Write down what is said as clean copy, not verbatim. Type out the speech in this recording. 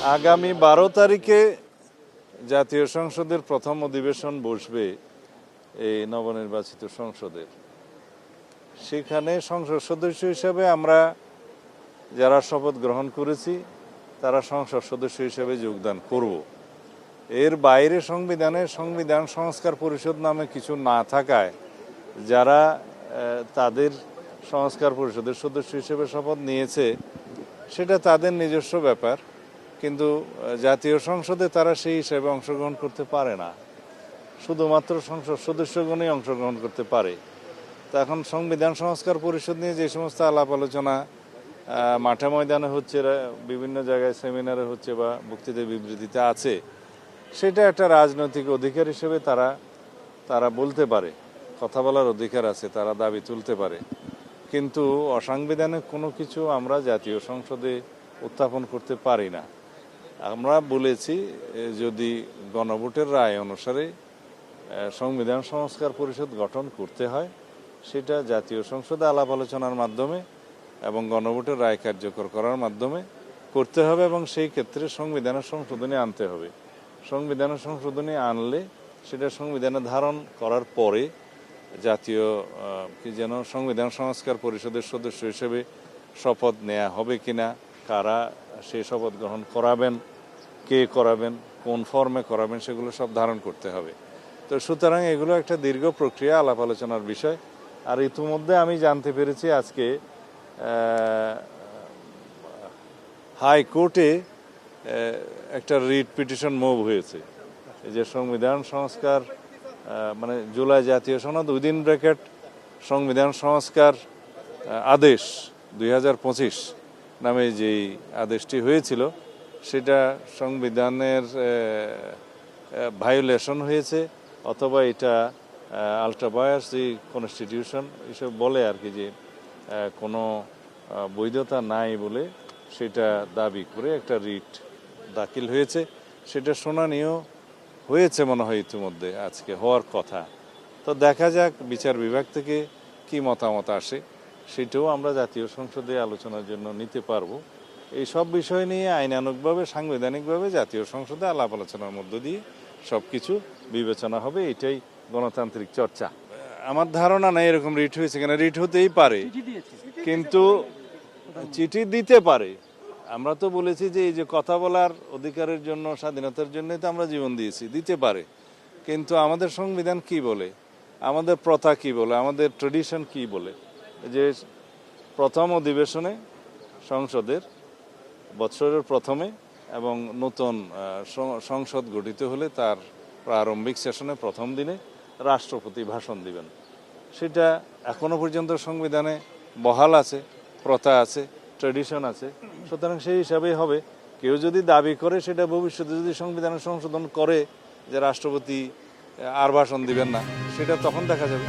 আগামী 12 তারিখে জাতীয় সংসদের প্রথম অধিবেশন বসবে এই নবনির্বাচিত সংসদের। সেখানে সংসদ সদস্য হিসেবে আমরা যারা শপথ গ্রহণ করেছি তারা সংসদ সদস্য হিসেবে যোগদান করব। এর বাইরে সংবিধান সংস্কার পরিষদ নামে কিছু না থাকায় যারা তাদের সংস্কার পরিষদের সদস্য হিসেবে শপথ নিয়েছে সেটা তাদের নিজস্ব ব্যাপার, কিন্তু জাতীয় সংসদে তারা সেই হিসেবে অংশগ্রহণ করতে পারে না, শুধুমাত্র সংসদ সদস্যগণই অংশগ্রহণ করতে পারে। তা এখন সংবিধান সংস্কার পরিষদ নিয়ে যে সমস্ত আলাপ আলোচনা মাঠে ময়দানে হচ্ছে, বিভিন্ন জায়গায় সেমিনারে হচ্ছে বা বক্তৃতা বিবৃতিতে আছে, সেটা একটা রাজনৈতিক অধিকার হিসেবে তারা বলতে পারে, কথা বলার অধিকার আছে, তারা দাবি তুলতে পারে। কিন্তু অসাংবিধানিক কোনো কিছু আমরা জাতীয় সংসদে উত্থাপন করতে পারি না। আমরা বলেছি যদি গণভোটের রায় অনুসারে সংবিধান সংস্কার পরিষদ গঠন করতে হয় সেটা জাতীয় সংসদে আলাপ আলোচনার মাধ্যমে এবং গণভোটের রায় কার্যকর করার মাধ্যমে করতে হবে, এবং সেই ক্ষেত্রে সংবিধানের সংশোধনী আনতে হবে। সংবিধানের সংশোধনী আনলে সেটা সংবিধানে ধারণ করার পরে জাতীয় সংবিধান সংস্কার পরিষদের সদস্য হিসেবে শপথ নেওয়া হবে কিনা, কারা সেই শপথ গ্রহণ করাবেন, কে করাবেন, কোন ফর্মে করাবেন, সেগুলো সব ধারণ করতে হবে। তো সুতরাং এগুলো একটা দীর্ঘ প্রক্রিয়া, আলাপ আলোচনার বিষয়। আর ইতিমধ্যে আমি জানতে পেরেছি আজকে হাইকোর্টে একটা রিট পিটিশন মুভ হয়েছে, যে সংবিধান সংস্কার জুলাই জাতীয় সনদ উইদিন ব্র্যাকেট সংবিধান সংস্কার আদেশ 2025 নামে যেই আদেশটি হয়েছিল সেটা সংবিধানের ভায়োলেশন হয়েছে, অথবা এটা আল্ট্রা ভায়াস দি কনস্টিটিউশন এসব বলে আর কি, যে কোনো বৈধতা নাই বলে সেটা দাবি করে একটা রিট দাখিল হয়েছে। সেটা শুনানিও হয়েছে মনে হয় ইতিমধ্যে, আজকে হওয়ার কথা। তো দেখা যাক বিচার বিভাগ থেকে কি মতামত আসে, সেটাও আমরা জাতীয় সংসদে আলোচনার জন্য নিতে পারবো। এই সব বিষয় নিয়ে আইনানুগভাবে, সাংবিধানিকভাবে জাতীয় সংসদে আলাপ আলোচনার মধ্য দিয়ে সব কিছু বিবেচনা হবে। এটাই গণতান্ত্রিক চর্চা। আমার ধারণা নাই এরকম রিট হয়েছে কিনা। রিট হতেই পারে, কিন্তু চিঠি দিতে পারে। আমরা তো বলেছি যে এই যে কথা বলার অধিকারের জন্য, স্বাধীনতার জন্য তো আমরা জীবন দিয়েছি, দিতে পারে। কিন্তু আমাদের সংবিধান কি বলে, আমাদের প্রথা কি বলে, আমাদের ট্রেডিশন কি বলে, যে প্রথম অধিবেশনে সংসদের বৎসরের প্রথমে এবং নতুন সংসদ গঠিত হলে তার প্রারম্ভিক সেশনে প্রথম দিনে রাষ্ট্রপতি ভাষণ দিবেন। সেটা এখনো পর্যন্ত সংবিধানে বহাল আছে, প্রথা আছে, ট্রেডিশন আছে। সুতরাং সেই হিসাবেই হবে। কেউ যদি দাবি করে সেটা ভবিষ্যতে যদি সংবিধানের সংশোধন করে যে রাষ্ট্রপতি আর ভাষণ দিবেন না, সেটা তখন দেখা যাবে।